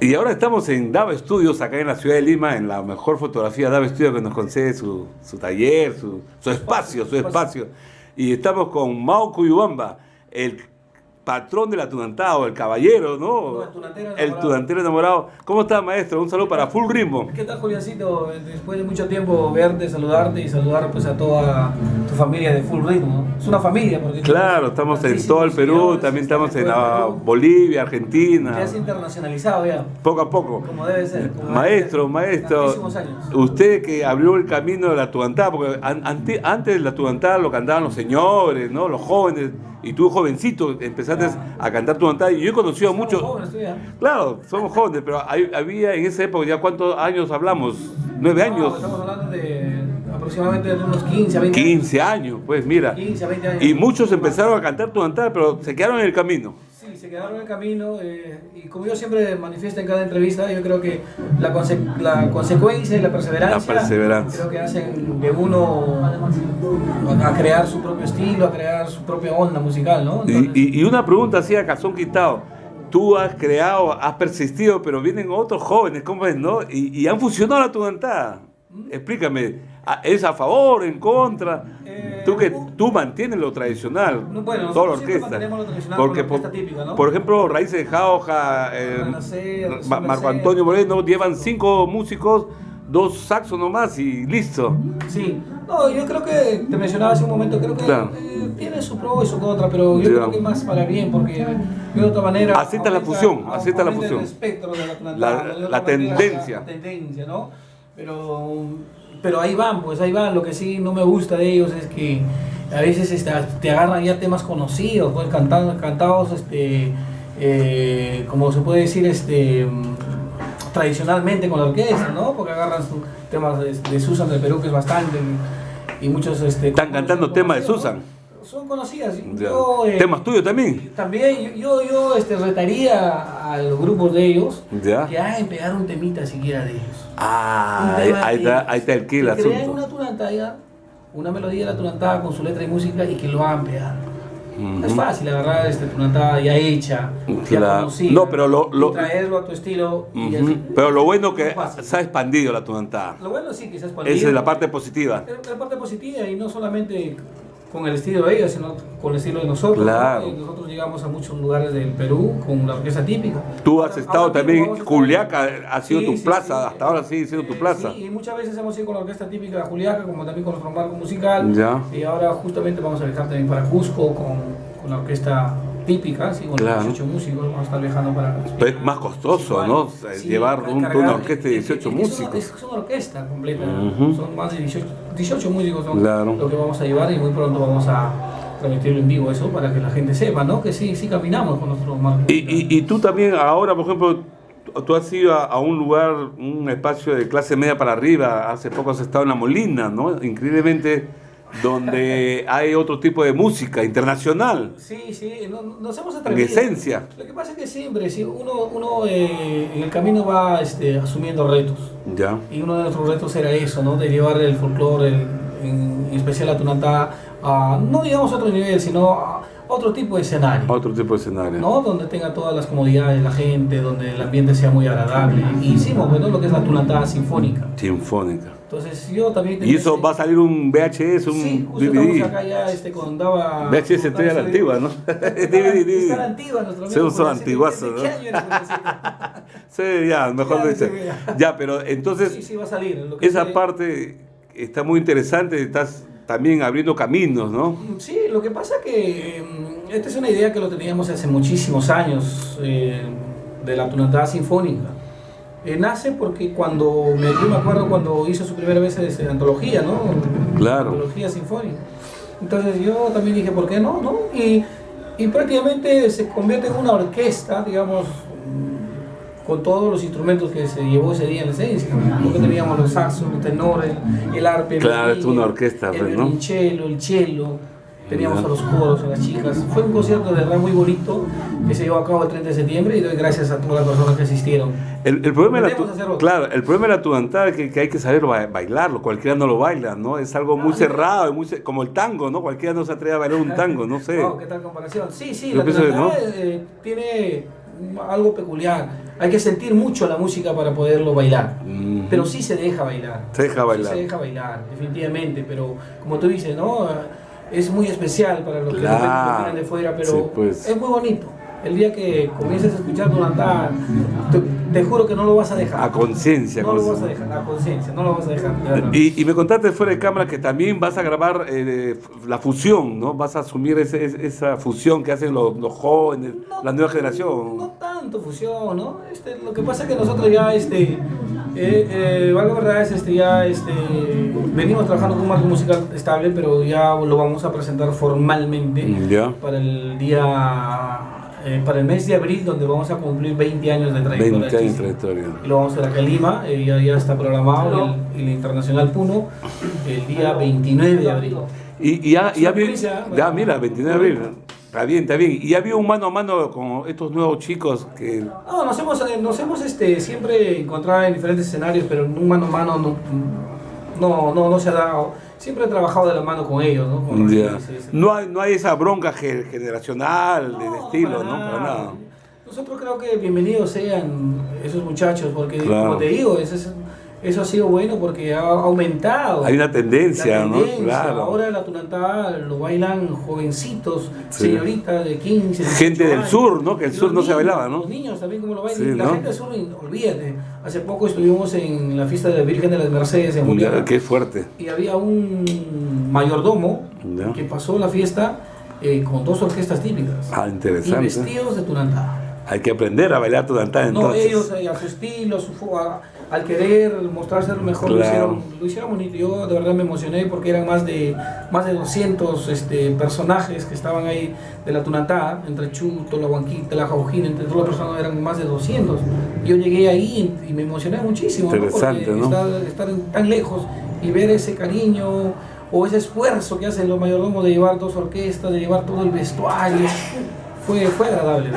Y ahora estamos en Dava Studios, acá en la ciudad de Lima, en la mejor fotografía Dava Studios que nos concede su taller, su espacio, su espacio. Y estamos con Mao Cuyubamba, el patrón del atunantado, el caballero, ¿no? El tunantero enamorado. ¿Cómo está, maestro? Un saludo para Full Ritmo. ¿Qué tal, Juliancito? Después de mucho tiempo verte, saludarte y saludar pues a toda tu familia de Full Ritmo, ¿no? Es una familia porque... Claro, estamos en todo el Perú, también estamos en Bolivia, Argentina. Ya has internacionalizado ya. Poco a poco. Como debe ser. Maestro, usted que abrió el camino de la atunantada, porque antes de la atunantada lo cantaban los señores, ¿no? Los jóvenes. Y tú, jovencito, empezaste a cantar tu atunantada. Y yo he conocido a muchos. Claro, somos jóvenes, pero había en esa época, ¿ya cuántos años hablamos? 9 años. Estamos hablando de aproximadamente de unos 15 a 20 años. 15 años, pues mira. 15 a 20 años. Y muchos empezaron a cantar tu atunantada, pero se quedaron en el camino. Sí, se quedaron en el camino. Y como yo siempre manifiesto en cada entrevista, yo creo que la consecuencia y la perseverancia creo que hacen de uno a crear su propio estilo, a crear su propia onda musical, ¿no? Entonces, y una pregunta así a calzón quitado. Tú has creado, has persistido, pero vienen otros jóvenes, ¿cómo es, no? Y han fusionado la atunantada. Explícame, ¿es a favor, en contra? Tú mantienes lo tradicional, bueno, toda la orquesta. Porque, típica, ¿no? Por ejemplo, Raíces de Jauja, Marco Antonio Moreno, llevan 5 músicos, 2 saxos nomás y listo. Sí, no, yo creo que, te mencionaba hace un momento, creo que claro, tiene su pro y su contra, pero yo creo que más para bien, porque de otra manera... Acepta la fusión, acepta la fusión. El espectro de la tendencia. La tendencia, ¿no? Pero ahí van, pues ahí van. Lo que sí no me gusta de ellos es que a veces te agarran ya temas conocidos, pues cantados, como se puede decir, tradicionalmente con la orquesta, ¿no? Porque agarran temas de Susan del Perú, que es bastante, y muchos... Están cantando temas de Susan. Son conocidas. ¿Temas tuyos también? También, yo retaría a los grupos de ellos que hagan pegar un temita siquiera de ellos. Ahí está el kill asunto. Crean una atunantada, una melodía de la atunantada con su letra y música y que lo hagan pegar. Es fácil agarrar esta atunantada ya hecha, ya conocida, no, pero y traerlo a tu estilo. Y así, pero lo bueno que se ha expandido la atunantada. Lo bueno sí que se ha expandido. Esa es la parte positiva. La parte positiva, y no solamente con el estilo de ellos, sino con el estilo de nosotros. Claro. ¿no? Nosotros llegamos a muchos lugares del Perú con la orquesta típica. Tú has estado también, Juliaca ha sido tu plaza, hasta ahora sigue siendo tu plaza. Sí, y muchas veces hemos ido con la orquesta típica de Juliaca, como también con nuestro marco musical. Y ahora justamente vamos a viajar también para Cusco con la orquesta típica, con claro, 18 músicos, vamos a estar viajando para... Pero es más costoso, ¿no? Llevar una orquesta de 18 músicos. Es una orquesta completa, son más de 18 músicos son lo que vamos a llevar, y muy pronto vamos a transmitirlo en vivo eso para que la gente sepa, ¿no? Que sí caminamos con nuestro marco. Y tú también ahora, por ejemplo, tú has ido a un lugar, un espacio de clase media para arriba, hace poco has estado en La Molina, ¿no? Increíblemente, donde hay otro tipo de música internacional. Sí, nos hemos atrevido. En esencia. Lo que pasa es que siempre, uno en el camino va asumiendo retos. Y uno de nuestros retos era eso, ¿no? De llevar el folclore, en especial la atunantada, no digamos a otro nivel, sino a otro tipo de escenario. Otro tipo de escenario. ¿No? Donde tenga todas las comodidades la gente, donde el ambiente sea muy agradable. Y hicimos, ¿no? Lo que es la atunantada sinfónica. Entonces yo también... ¿Y eso va a salir un VHS, un DVD? Estamos acá ya con Dava... VHS estoy a la antigua, ¿no? DVD. Está la antigua, nuestro amigo. Son antiguazos, ¿no? Sí, ya, mejor lo dice. Ya, pero entonces... Sí, va a salir. Esa parte está muy interesante, estás también abriendo caminos, ¿no? Sí, lo que pasa que esta es una idea que lo teníamos hace muchísimos años, de la atunantada sinfónica. Nace porque yo me acuerdo cuando hizo su primera vez antología, ¿no? Claro. Antología sinfónica. Entonces yo también dije, ¿por qué no? Y prácticamente se convierte en una orquesta, digamos, con todos los instrumentos que se llevó ese día en la esencia. Porque teníamos los saxos, los tenores, el arpe, claro, es una orquesta, el violonchelo, el cello. Teníamos a los coros, a las chicas. Fue un concierto de verdad muy bonito que se llevó a cabo el 30 de septiembre, y doy gracias a todas las personas que asistieron. El problema de la atunantada es que hay que saber bailarlo, cualquiera no lo baila, ¿no? Es algo muy cerrado, como el tango, ¿no? Cualquiera no se atreve a bailar un tango, no sé. Wow, ¿qué tal comparación? Sí, la atunantada tiene algo peculiar. Hay que sentir mucho la música para poderlo bailar. Pero sí se deja bailar. Se deja bailar. Sí se deja bailar, definitivamente. Pero como tú dices, ¿no? Es muy especial para los que lo vienen de fuera, pero sí, pues. Es muy bonito. El día que comiences a escuchar Tunantá, te juro que no lo vas a dejar. A conciencia. No lo vas a dejar, a conciencia, no lo vas a dejar. Y me contaste fuera de cámara que también vas a grabar la fusión, ¿no? Vas a asumir esa fusión que hacen los jóvenes, la nueva generación. No tanto fusión, ¿no? Lo que pasa es que nosotros ya, valga verdad, venimos trabajando con un marco musical estable, pero ya lo vamos a presentar formalmente para el día... para el mes de abril, donde vamos a cumplir 20 años de trayectoria. 20 años de trayectoria. Y lo vamos a hacer acá en Lima, ya está programado el Internacional Puno el día 29 de abril. Mira, 29 de abril. Está bien. ¿Y había un mano a mano con estos nuevos chicos que...? No, nos hemos siempre encontrado en diferentes escenarios, pero un mano a mano no se ha dado. Siempre he trabajado de la mano con ellos, ¿no? No hay esa bronca generacional del estilo, ¿no? Para nada. Nosotros creo que bienvenidos sean esos muchachos, porque como te digo, eso ha sido bueno porque ha aumentado. Hay una tendencia, ¿no? Claro. Ahora la Tunantá lo bailan jovencitos, señoritas de 15, gente del sur, ¿no? Que el sur no se bailaba, ¿no? Los niños también como lo bailan. Sí, la gente del sur, olvídate. Hace poco estuvimos en la fiesta de la Virgen de las Mercedes en Julián. Qué fuerte. Y había un mayordomo que pasó la fiesta con 2 orquestas típicas. Interesante. Y vestidos de Tunantá. Hay que aprender a bailar Tunantá entonces. No, ellos a su estilo, al querer mostrarse lo mejor, lo hicieron bonito. Yo de verdad me emocioné porque eran más de 200 personajes que estaban ahí de la Tunantá, entre Chuto, la Huanquita, la Jaujina, entre todas las personas eran más de 200. Yo llegué ahí y me emocioné muchísimo. Interesante, ¿no? Estar tan lejos y ver ese cariño o ese esfuerzo que hacen los mayordomos de llevar 2 orquestas, de llevar todo el vestuario. Fue agradable.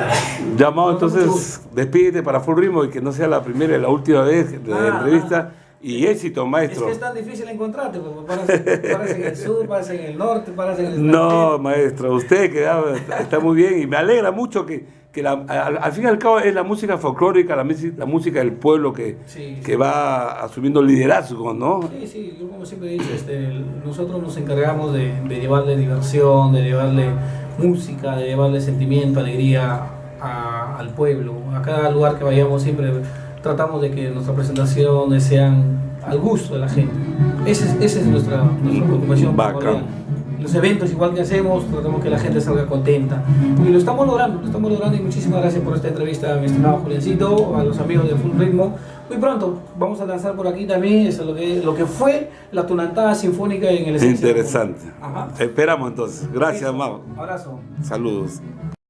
Llamado, entonces, despídete para Full Ritmo y que no sea la primera y la última vez de la entrevista. Y éxito, maestro. Es que es tan difícil encontrarte, porque paras en el sur, paras en el norte, paras en el... No, maestro, usted que está muy bien y me alegra mucho que al fin y al cabo es la música folclórica, la música del pueblo que va asumiendo liderazgo, ¿no? Sí, yo como siempre he dicho, nosotros nos encargamos de llevarle diversión, de llevarle música, de llevarle sentimiento, alegría al pueblo. A cada lugar que vayamos siempre tratamos de que nuestras presentaciones sean al gusto de la gente. Esa es nuestra preocupación. Los eventos igual que hacemos, tratamos que la gente salga contenta. Y lo estamos logrando y muchísimas gracias por esta entrevista, mi estimado Juliancito, a los amigos de Full Ritmo. Muy pronto vamos a lanzar por aquí también lo que fue la Tunantá Sinfónica en el escenario. Interesante. Esperamos entonces. Gracias, Mau. Abrazo. Saludos.